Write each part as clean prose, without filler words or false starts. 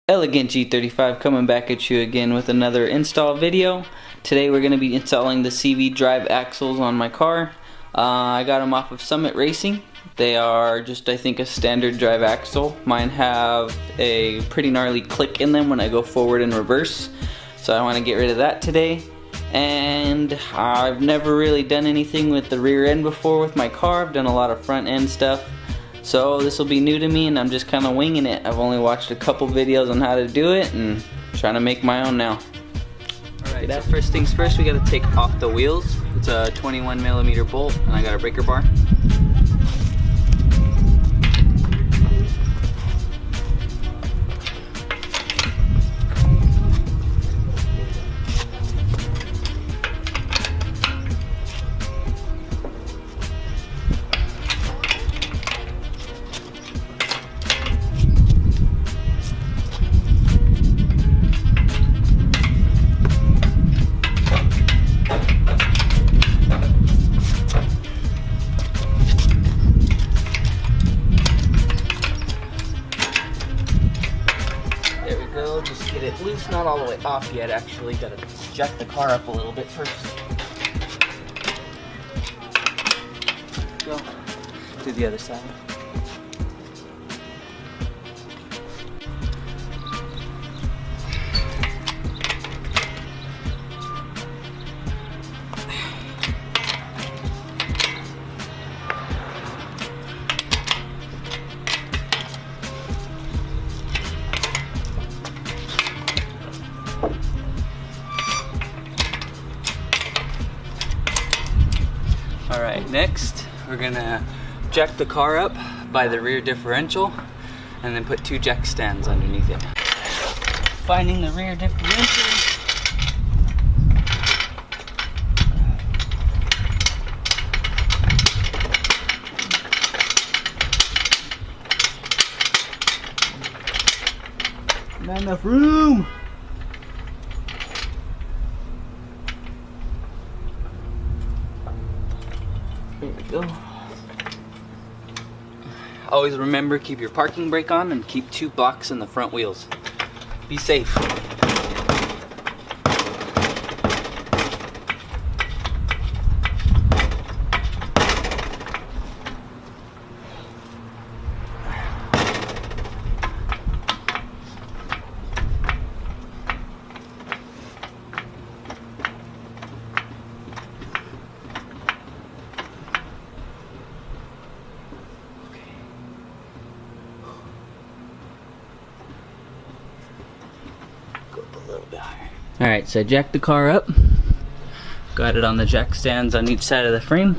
Elegant G35 coming back at you again with another install video. Today we're going to be installing the CV drive axles on my car. I got them off of Summit Racing. They are just, I think, a standard drive axle. Mine have a pretty gnarly click in them when I go forward and reverse, so I want to get rid of that today. And I've never really done anything with the rear end before with my car. I've done a lot of front end stuff. So this will be new to me and I'm just kind of winging it. I've only watched a couple videos on how to do it and trying to make my own now. Alright, so first things first, we got to take off the wheels. It's a 21mm bolt and I got a breaker bar. Just get it loose, not all the way off yet actually, gotta jack the car up a little bit first. Go to the other side. Alright, next we're gonna jack the car up by the rear differential and then put two jack stands underneath it. Finding the rear differential. Not enough room! There we go. Always remember, keep your parking brake on and keep 2 blocks in the front wheels. Be safe. Alright, so I jacked the car up, got it on the jack stands on each side of the frame.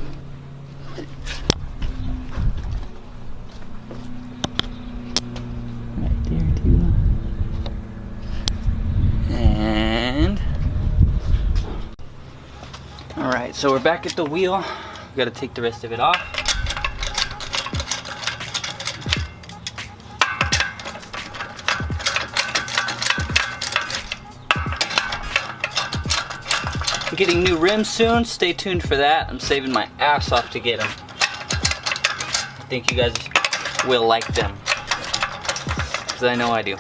Right there too. And alright, so we're back at the wheel. We gotta take the rest of it off. Getting new rims soon, stay tuned for that. I'm saving my ass off to get them. I think you guys will like them, because I know I do.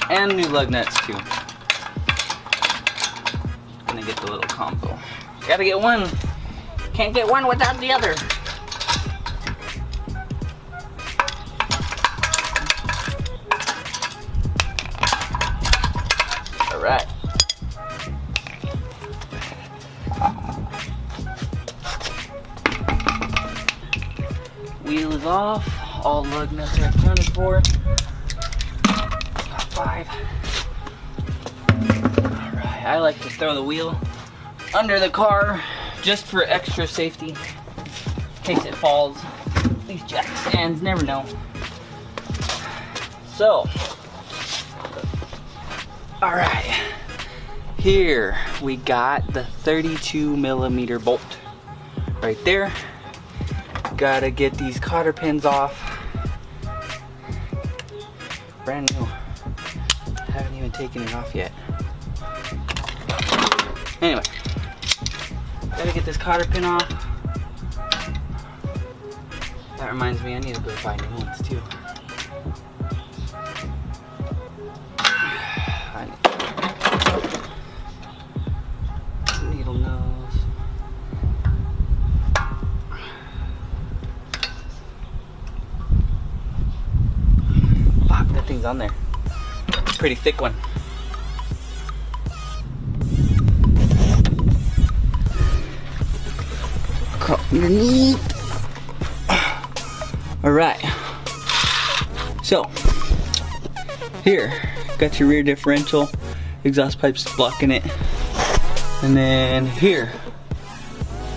And new lug nuts too. Gonna get the little combo. Gotta get one. Can't get one without the other. Right. Wheel is off. All lug nuts are accounted for. Got 5. Alright, I like to throw the wheel under the car just for extra safety in case it falls. These jack stands never know. So, alright, here we got the 32mm bolt right there. Gotta get these cotter pins off. Brand new. Haven't even taken it off yet. Anyway, gotta get this cotter pin off. That reminds me, I need to go buy new ones too. Needle nose. Fuck, that thing's on there. Pretty thick one. Crawl underneath. Alright. So, here, got your rear differential, exhaust pipes blocking it. And then here,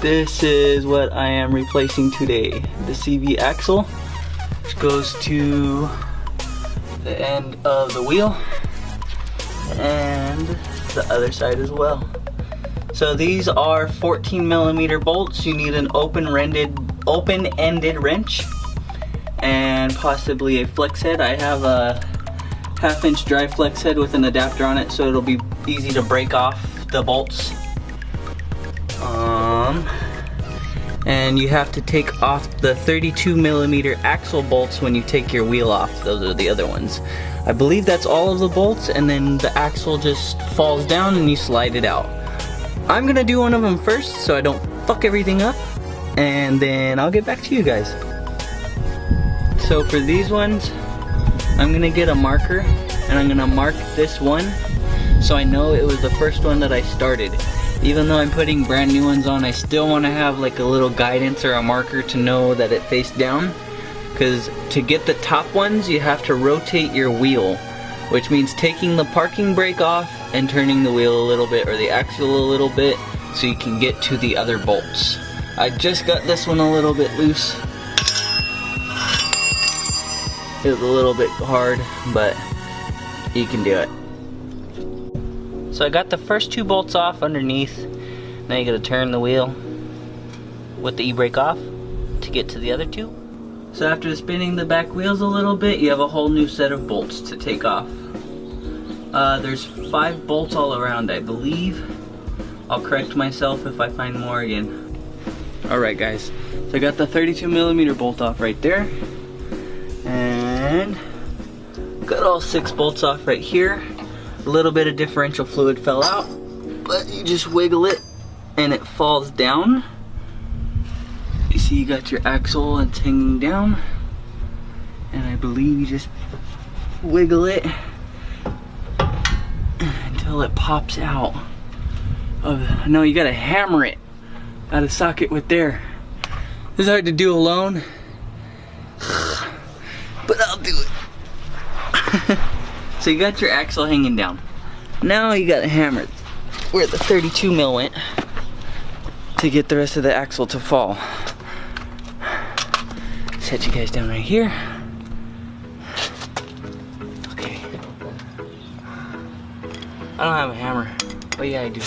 this is what I am replacing today. The CV axle, which goes to the end of the wheel and the other side as well. So these are 14mm bolts. You need an open-ended wrench and possibly a flex head. I have a 1/2" dry flex head with an adapter on it, so it'll be easy to break off the bolts. And you have to take off the 32mm axle bolts when you take your wheel off. Those are the other ones. I believe that's all of the bolts, and then the axle just falls down and you slide it out. I'm gonna do one of them first so I don't fuck everything up, and then I'll get back to you guys. So for these ones, I'm gonna get a marker and I'm gonna mark this one so I know it was the first one that I started. Even though I'm putting brand new ones on, I still want to have like a little guidance or a marker to know that it faced down. Because to get the top ones, you have to rotate your wheel, which means taking the parking brake off and turning the wheel a little bit, or the axle a little bit, so you can get to the other bolts. I just got this one a little bit loose. It was a little bit hard, but you can do it. So I got the first 2 bolts off underneath. Now you gotta turn the wheel with the e-brake off to get to the other 2. So after spinning the back wheels a little bit, you have a whole new set of bolts to take off. There's 5 bolts all around, I believe. I'll correct myself if I find more again. Alright guys, so I got the 32mm bolt off right there. And got all 6 bolts off right here. A little bit of differential fluid fell out, but you just wiggle it and it falls down. You see you got your axle and it's hanging down, and I believe you just wiggle it until it pops out. No, you gotta hammer it out of socket with there. This is hard to do alone, but I'll do it. So you got your axle hanging down. Now you gotta hammer where the 32mm went to get the rest of the axle to fall. Set you guys down right here. Okay. I don't have a hammer. Oh yeah, I do.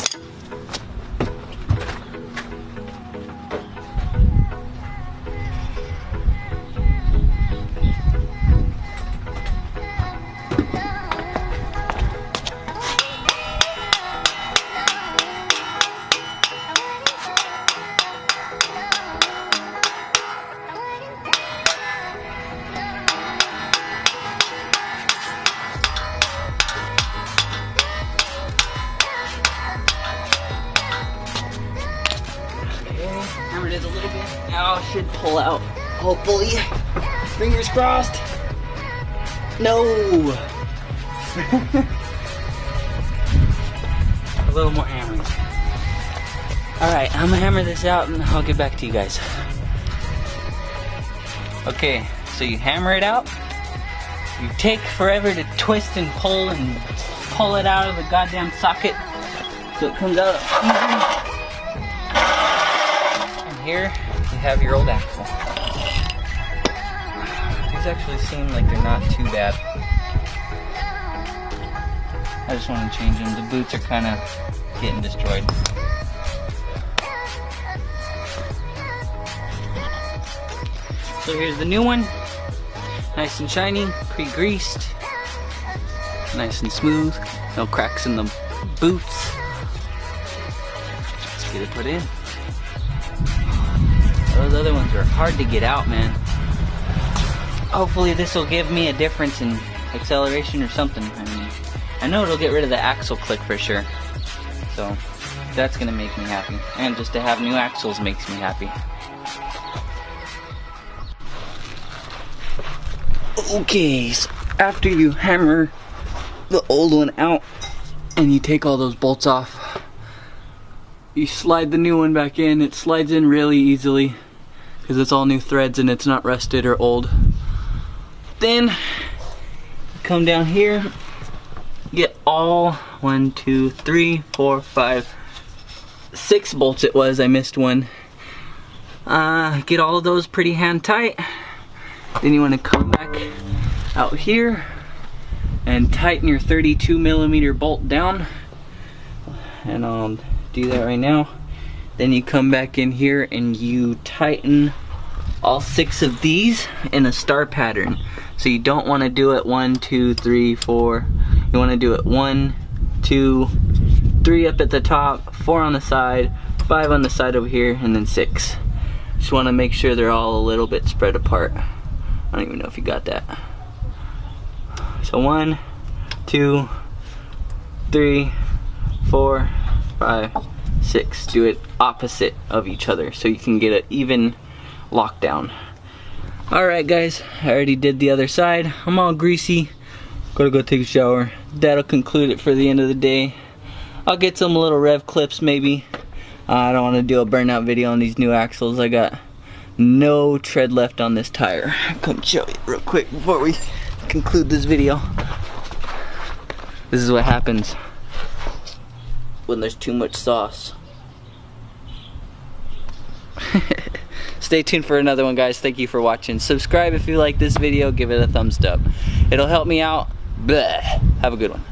Hammered it a little bit. Now it should pull out. Hopefully. Fingers crossed. No. A little more hammering. Alright, I'm gonna hammer this out and I'll get back to you guys. Okay, so you hammer it out. You take forever to twist and pull it out of the goddamn socket so it comes out easy. Here you have your old axle. These actually seem like they're not too bad. I just want to change them. The boots are kind of getting destroyed. So here's the new one. Nice and shiny, pre-greased, nice and smooth. No cracks in the boots. Let's get it put in. Those other ones are hard to get out, man. hopefully this will give me a difference in acceleration or something. I know it'll get rid of the axle click for sure. So that's gonna make me happy. And just to have new axles makes me happy. Okay, so after you hammer the old one out and you take all those bolts off, you slide the new one back in. It slides in really easily because it's all new threads and it's not rusted or old. Then come down here, get all 1, 2, 3, 4, 5, 6 bolts it was. I missed one. Get all of those pretty hand tight. Then you want to come back out here and tighten your 32mm bolt down, and I'll do that right now. Then you come back in here and you tighten all 6 of these in a star pattern. So you don't want to do it 1, 2, 3, 4. You want to do it 1, 2, 3 up at the top, 4 on the side, 5 on the side over here, and then 6. Just want to make sure they're all a little bit spread apart. I don't even know if you got that. So 1, 2, 3, 4, 5, 6. Do it opposite of each other so you can get an even lockdown. Alright guys, I already did the other side. I'm all greasy. Gotta go take a shower. That'll conclude it for the end of the day. I'll get some little rev clips maybe. I don't want to do a burnout video on these new axles. I got no tread left on this tire. Come show you real quick before we conclude this video. This is what happens when there's too much sauce. Stay tuned for another one, guys. Thank you for watching. Subscribe if you like this video. Give it a thumbs up. It'll help me out. Bleh. Have a good one.